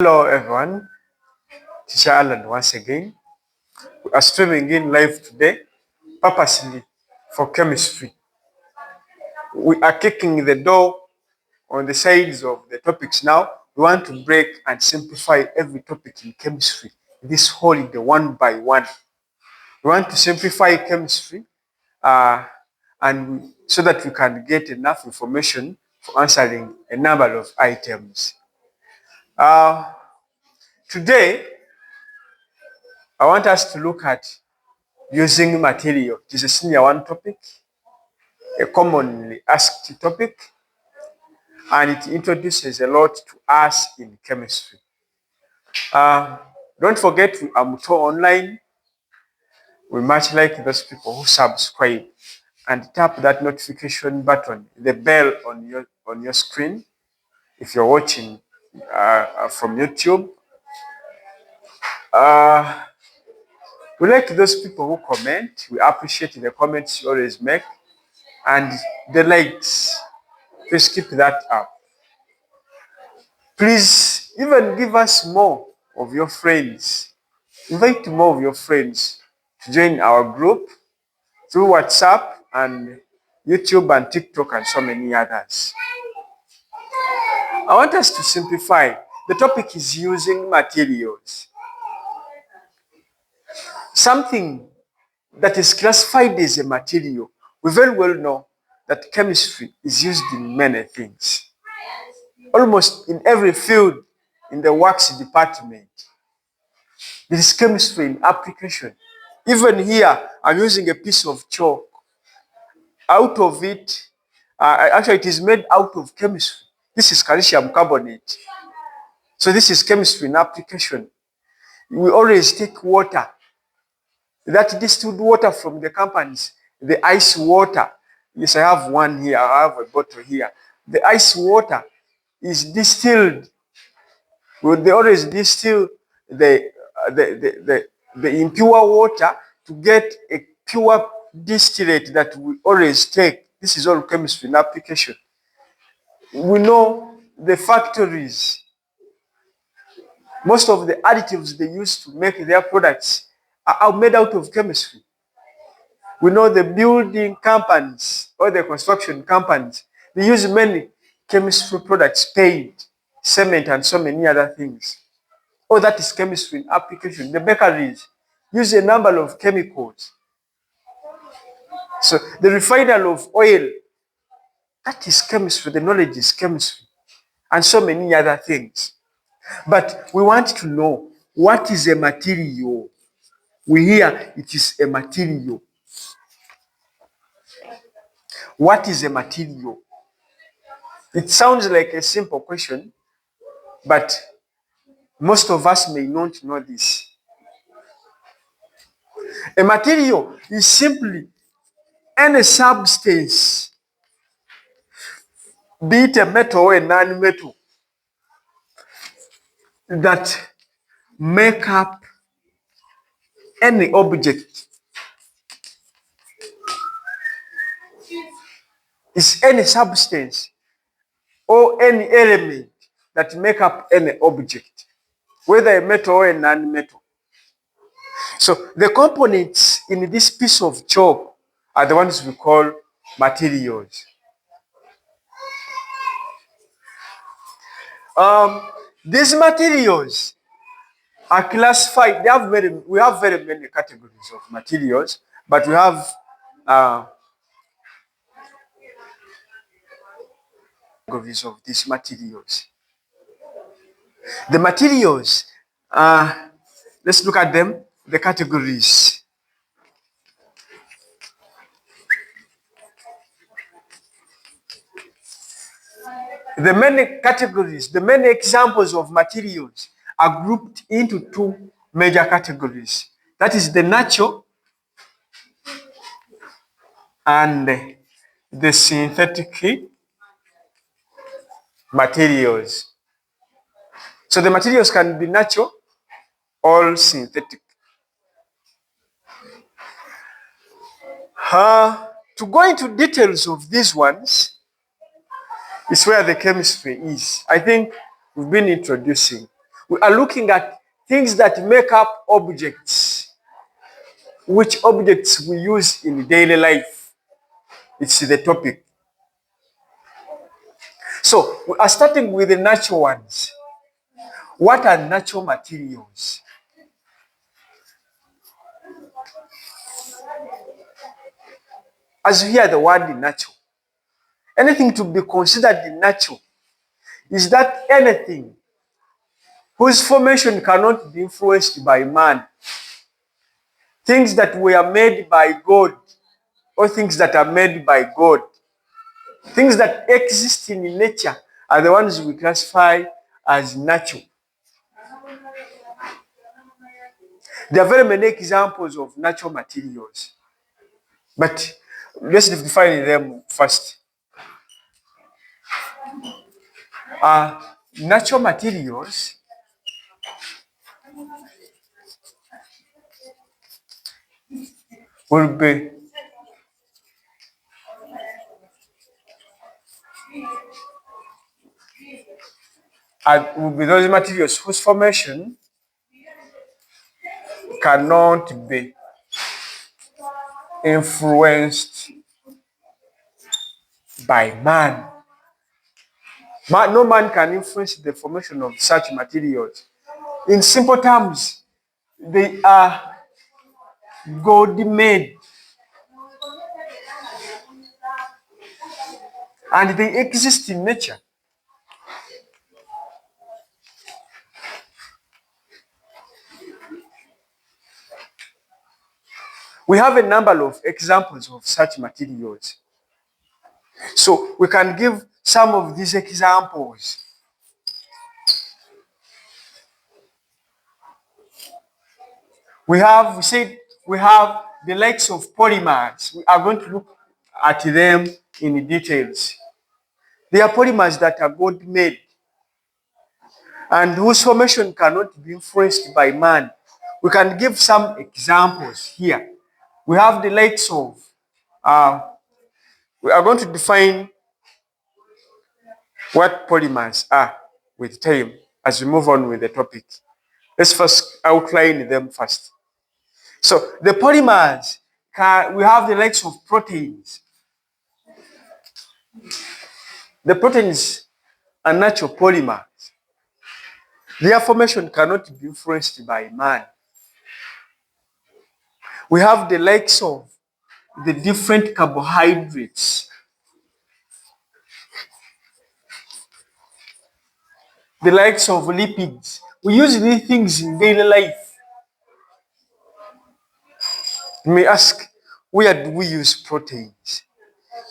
Hello everyone, Teacher Alan once again. We are streaming in live today, purposely for chemistry. We are kicking the door on the sides of the topics now. We want to break and simplify every topic in chemistry, this holiday one by one. We want to simplify chemistry uh, and so that we can get enough information for answering a number of items. Uh, Today, I want us to look at using material. It is a senior one topic, a commonly asked topic, and it introduces a lot to us in chemistry. Don't forget, we are Muto Online. We much like those people who subscribe and tap that notification button, the bell on your screen. If you're watching from YouTube, we like those people who comment. We appreciate the comments you always make and the likes. Please keep that up. Please even give us more of your friends. Invite more of your friends to join our group through WhatsApp and YouTube and TikTok and so many others. I want us to simplify. The topic is using materials. Something that is classified as a material. We very well know that chemistry is used in many things. Almost in every field in the works department, there is chemistry in application. Even here, I'm using a piece of chalk. Out of it, actually it is made out of chemistry. This is calcium carbonate. So this is chemistry in application. We always take water, that distilled water from the companies, the ice water. Yes, I have one here, I have a bottle here. The ice water is distilled. Well, they always distill the, the impure water to get a pure distillate that we always take. This is all chemistry in application. We know the factories, most of the additives they use to make their products are made out of chemistry. We know the building companies or the construction companies, they use many chemistry products, paint, cement, and so many other things. Oh, that is chemistry in application. The bakeries use a number of chemicals. So the refiner of oil, that is chemistry. The knowledge is chemistry. And so many other things. But we want to know, what is a material? We hear it is a material. What is a material? It sounds like a simple question, but most of us may not know this. A material is simply any substance, be it a metal or a non-metal, that make up any object. It's any substance or any element that make up any object, whether a metal or a non-metal. So the components in this piece of chalk are the ones we call materials. These materials are classified. We have very many categories of materials, but we have categories of these materials. The materials, let's look at them, the categories. The many categories, the many examples of materials are grouped into two major categories. That is the natural and the synthetic materials. So the materials can be natural or synthetic. To go into details of these ones is where the chemistry is. I think we've been introducing. We are looking at things that make up objects, which objects we use in daily life. It's the topic. So we are starting with the natural ones. What are natural materials? As you hear the word natural, anything to be considered natural is that anything whose formation cannot be influenced by man, things that were made by God or things that are made by God, things that exist in nature are the ones we classify as natural. There are very many examples of natural materials, but let's define them first. Natural materials will be those materials whose formation cannot be influenced by man. No man can influence the formation of such materials. In simple terms, they are God made and they exist in nature. We have a number of examples of such materials. So we can give some of these examples. We said we have the likes of polymers. We are going to look at them in details. They are polymers that are God made and whose formation cannot be influenced by man. We can give some examples here. We have the likes of, we are going to define what polymers are with time as we move on with the topic. Let's first outline them first. So the polymers, we have the likes of proteins. The proteins are natural polymers. Their formation cannot be influenced by man. We have the likes of the different carbohydrates, the likes of lipids. We use these things in daily life. You may ask, where do we use proteins?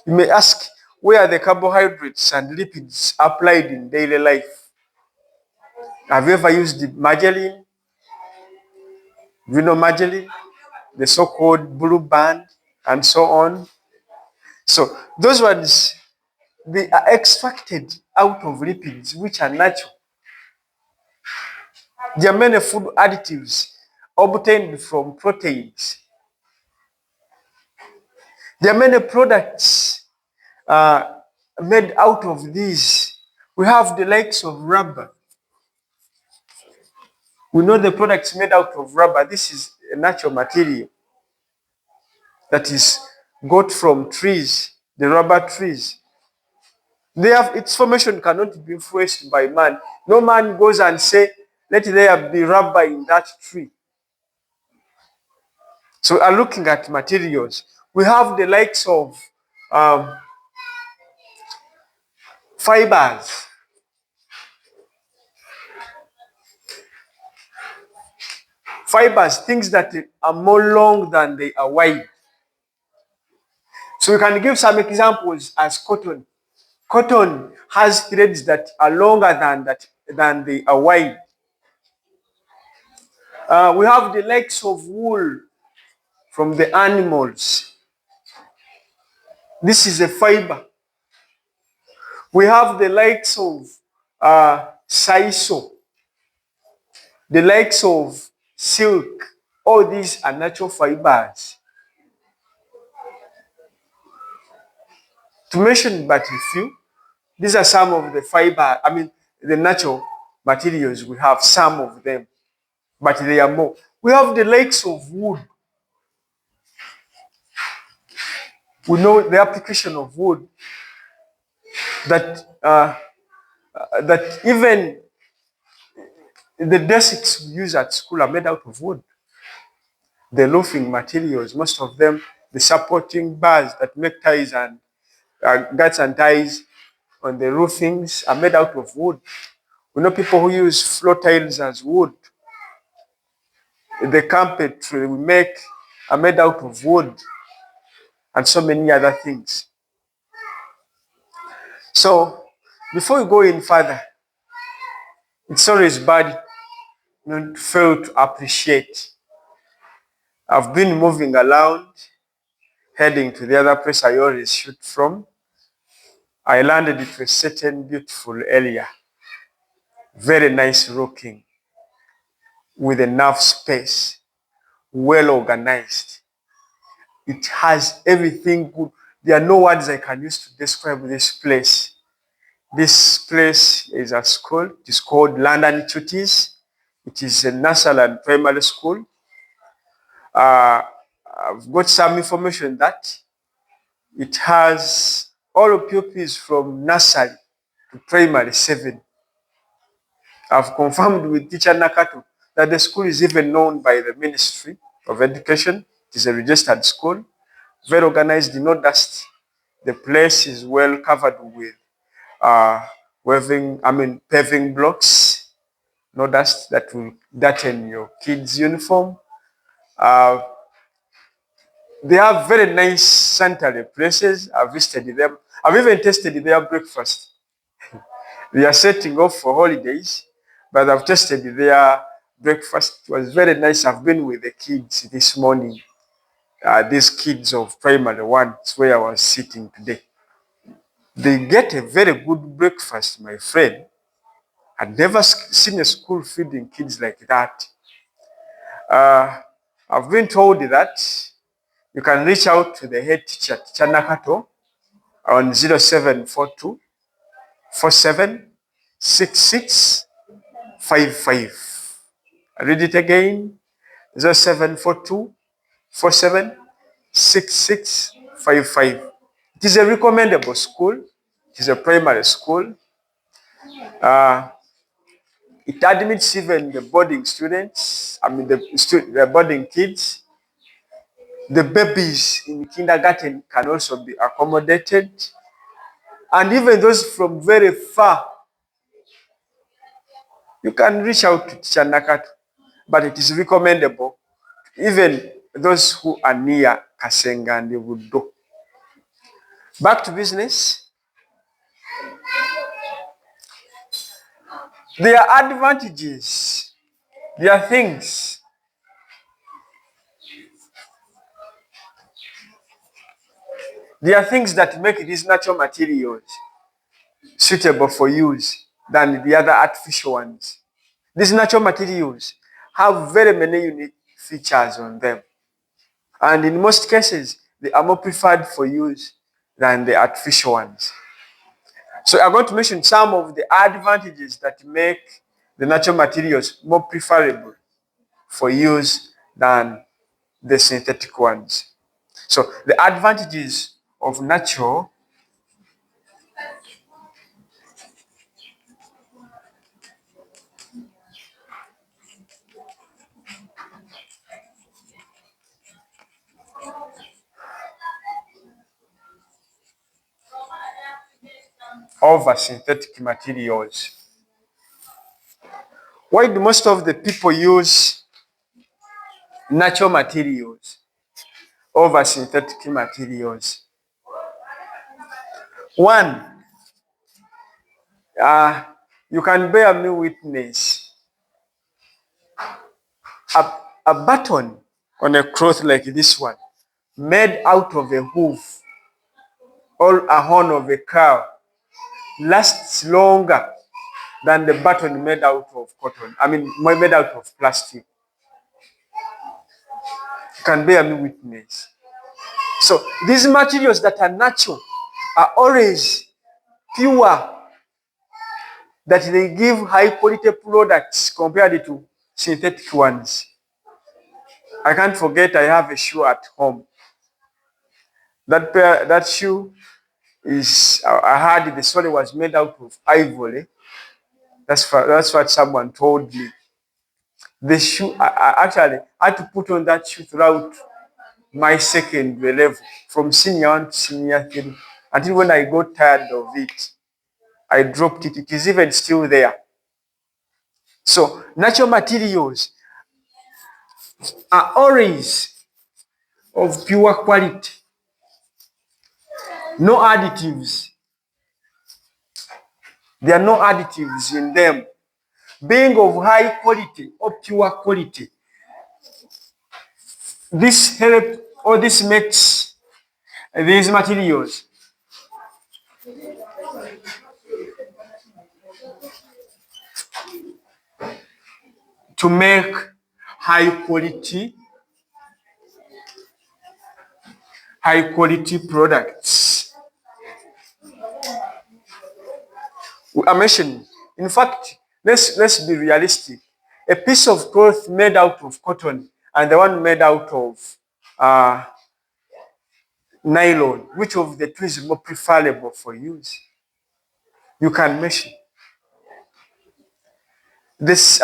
You may ask, where are the carbohydrates and lipids applied in daily life? Have you ever used the margarine? Do you know margarine? The so-called blue band and so on. So those ones, they are extracted out of lipids, which are natural. There are many food additives obtained from proteins. There are many products made out of these. We have the likes of rubber. We know the products made out of rubber. This is a natural material that is got from trees, the rubber trees. Its formation cannot be influenced by man. No man goes and say, let there be rubber in that tree. So we are looking at materials. We have the likes of fibers. Fibers, things that are more long than they are wide. So we can give some examples as cotton. Cotton has threads that are longer than they are wide. We have the likes of wool from the animals. This is a fiber. We have the likes of sisal, the likes of silk. All these are natural fibers. To mention but a few, these are some of the the natural materials. We have some of them, but there are more. We have the likes of wood. We know the application of wood, that that even the desks we use at school are made out of wood. The roofing materials, most of them, the supporting bars that make ties and guts and ties on the roofings are made out of wood. We know people who use floor tiles as wood. The carpentry we make are made out of wood, and so many other things. So before we go in further, it's always bad not to fail to appreciate. I've been moving around, heading to the other place I always shoot from. I landed into a certain beautiful area, very nice looking, with enough space, well organized. It has everything good. There are no words I can use to describe this place. This place is a school. It is called London Tuties. It is a nursery and primary school. I've got some information that it has all pupils from nursery to primary 7. I've confirmed with teacher Nakato that the school is even known by the Ministry of Education. It is a registered school, very organized, no dust. The place is well covered with paving blocks, no dust that will darten your kids' uniform. They have very nice sanitary places. I've visited them. I've even tasted their breakfast. They are setting off for holidays, but I've tasted their breakfast. It was very nice. I've been with the kids this morning. These kids of primary 1, it's where I was sitting today. They get a very good breakfast, my friend. I've never seen a school feeding kids like that. I've been told that you can reach out to the head teacher, Teacher Nakato, on 0742 47 6655. I read it again, 0742 47 6655. It is a recommendable school. It is a primary school. It admits even the boarding students, the boarding kids. The babies in kindergarten can also be accommodated. And even those from very far, you can reach out to Teacher Nakato, but it is recommendable, even those who are near Kasenga and Budo. Back to business. There are advantages. There are things. There are things that make these natural materials suitable for use than the other artificial ones. These natural materials have very many unique features on them. And in most cases, they are more preferred for use than the artificial ones. So I'm going to mention some of the advantages that make the natural materials more preferable for use than the synthetic ones. So the advantages of natural over synthetic materials. Why do most of the people use natural materials over synthetic materials? One, you can bear me witness. A button on a cloth like this one, made out of a hoof or a horn of a cow, lasts longer than the button made out of cotton. Made out of plastic. You can bear me witness. So these materials that are natural are always pure. that they give high quality products compared to synthetic ones. I can't forget I have a shoe at home. That shoe is, I heard the sole was made out of ivory. That's what someone told me. The shoe, I actually had to put on that shoe throughout my secondary level, from senior 1 to senior 3, until when I got tired of it, I dropped it. It is even still there. So natural materials are always of pure quality, no additives. There are no additives in them. Being of high quality or pure quality, this helps or this makes these materials to make high quality products. I mentioned, in fact, let's be realistic. A piece of cloth made out of cotton and the one made out of uh, nylon, which of the two is more preferable for use? You can mention this.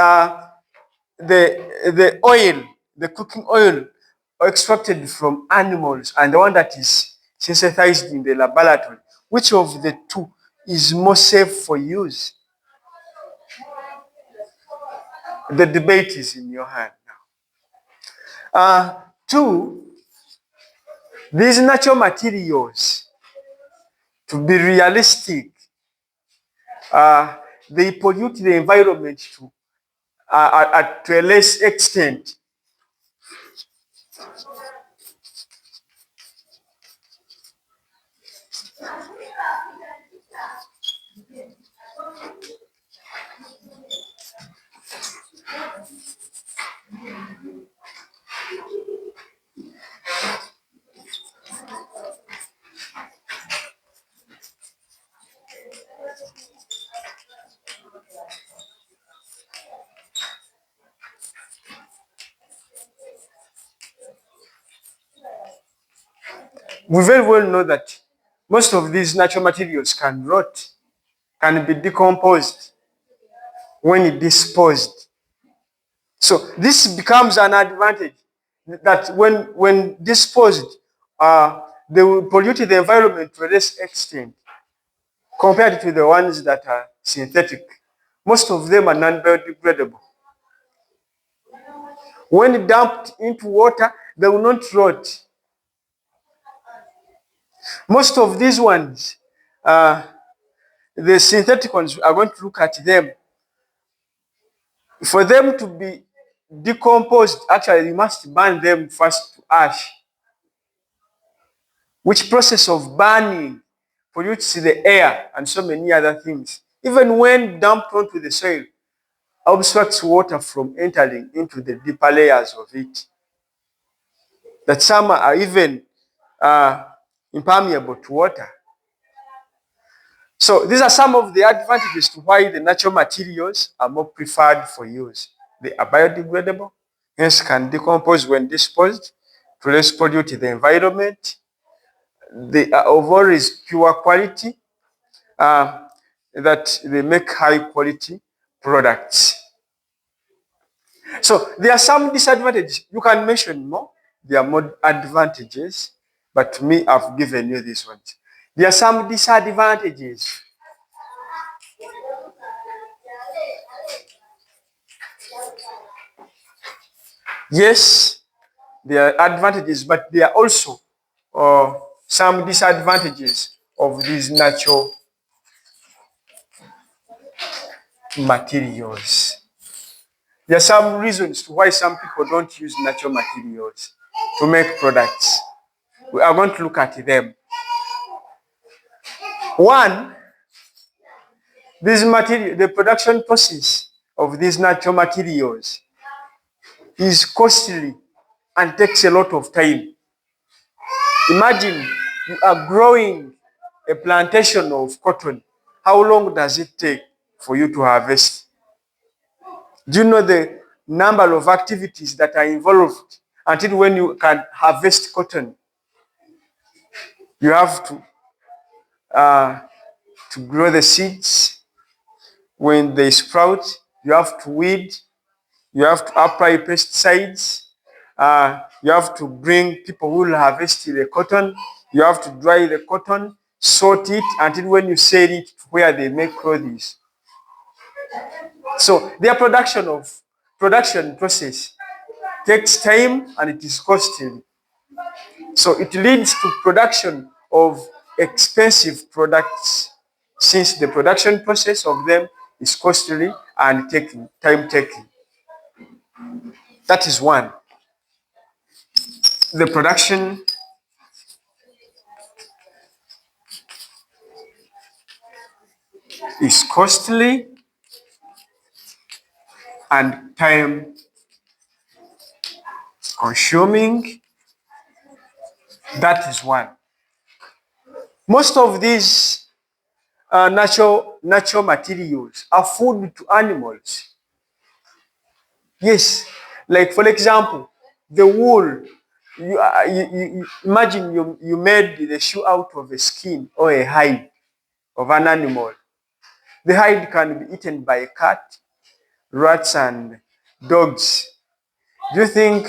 The oil, the cooking oil extracted from animals, and the one that is synthesized in the laboratory, which of the two is more safe for use? The debate is in your hand now. Two, these natural materials, to be realistic, they pollute the environment to a less extent. We very well know that most of these natural materials can rot, can be decomposed when disposed. So this becomes an advantage, that when disposed, they will pollute the environment to a less extent compared to the ones that are synthetic. Most of them are non-biodegradable. When dumped into water, they will not rot. Most of these ones, the synthetic ones, are going to look at them. For them to be decomposed, actually, you must burn them first to ash, which process of burning pollutes the air and so many other things. Even when dumped onto the soil, obstructs water from entering into the deeper layers of it. That some are even impermeable to water. So these are some of the advantages to why the natural materials are more preferred for use. They are biodegradable, hence can decompose when disposed to less pollute the environment. They are of always pure quality, that they make high quality products. So there are some disadvantages. You can mention more. There are more advantages, but to me, I've given you these ones. There are some disadvantages. Yes, there are advantages, but there are also some disadvantages of these natural materials. There are some reasons why some people don't use natural materials to make products. We are going to look at them. One, the production process of these natural materials is costly and takes a lot of time. Imagine you are growing a plantation of cotton. How long does it take for you to harvest. Do you know the number of activities that are involved until when you can harvest cotton? You have to grow the seeds. When they sprout, you have to weed. You have to apply pesticides. You have to bring people who will harvest the cotton. You have to dry the cotton, sort it until when you sell it to where they make clothes. So their production process takes time and it is costly. So it leads to production of expensive products since the production process of them is costly and time taking. That is one. The production is costly and time consuming. That is one. Most of these natural materials are food to animals. Yes, like for example, the wool. You imagine you made the shoe out of a skin or a hide of an animal. The hide can be eaten by a cat, rats, and dogs. Do you think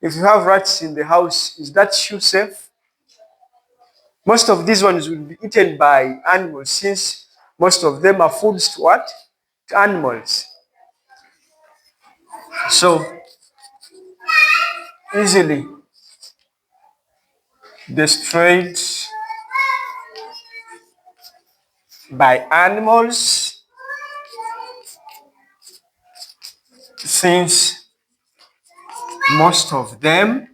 if you have rats in the house, is that shoe safe? Most of these ones will be eaten by animals since most of them are foods to what? To animals. So easily destroyed by animals since most of them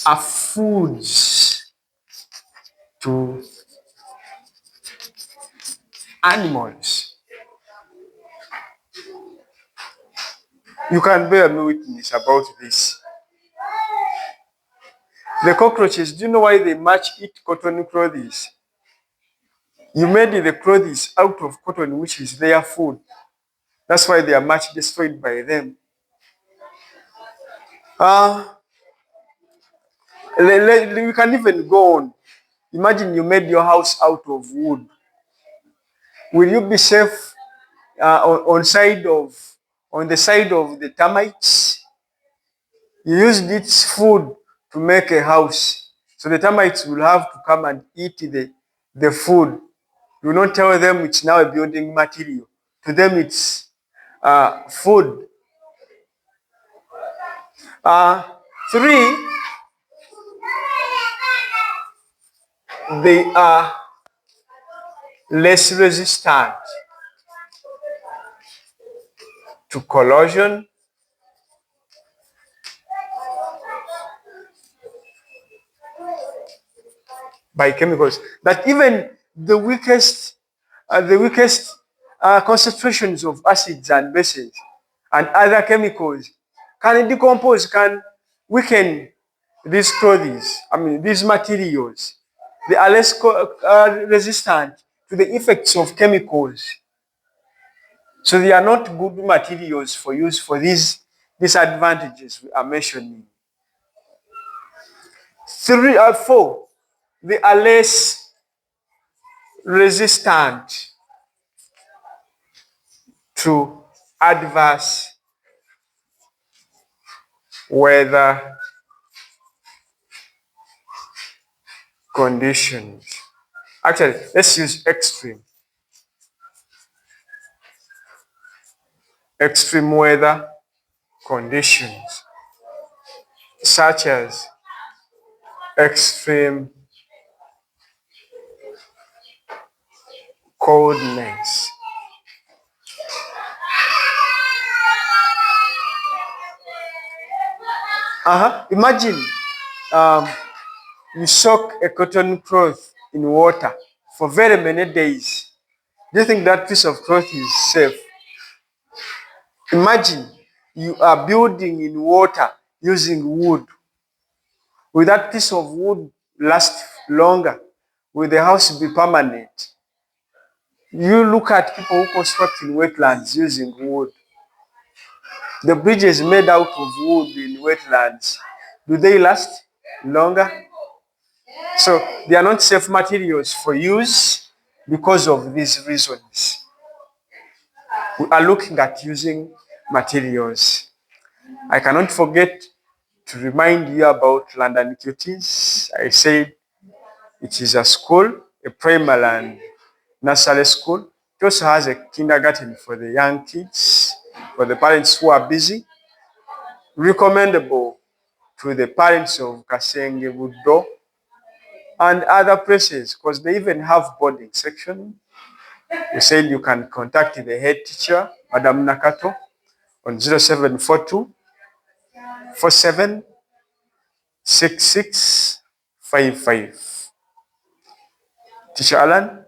are foods to animals. You can bear me witness about this. The cockroaches, do you know why they much eat cotton clothes? You made the clothes out of cotton, which is their food. That's why they are much destroyed by them. We can even go on. Imagine you made your house out of wood. Will you be safe on the side of the termites? You used its food to make a house. So the termites will have to come and eat the food. Do not tell them it's now a building material. To them, it's food. Three, they are less resistant to corrosion, by chemicals. That even the weakest concentrations of acids and bases and other chemicals can decompose, can weaken these clothes. I mean, these materials. They are less resistant to the effects of chemicals. So they are not good materials for use for these disadvantages we are mentioning. Four, they are less resistant to adverse weather conditions. Actually, let's use extreme weather conditions, such as extreme coldness. Imagine you soak a cotton cloth in water for very many days. Do you think that piece of cloth is safe? Imagine you are building in water using wood. Will that piece of wood last longer? Will the house be permanent? You look at people who construct in wetlands using wood. The bridges made out of wood in wetlands, do they last longer? So they are not safe materials for use because of these reasons. We are looking at using materials. I cannot forget to remind you about London Cuties. I said it is a school, a primary and nursery school. It also has a kindergarten for the young kids, for the parents who are busy. Recommendable to the parents of Kasenge Budo and other places because they even have boarding section. We said you can contact the head teacher, Madam Nakato, on 0742 47 6655. Teacher Alan?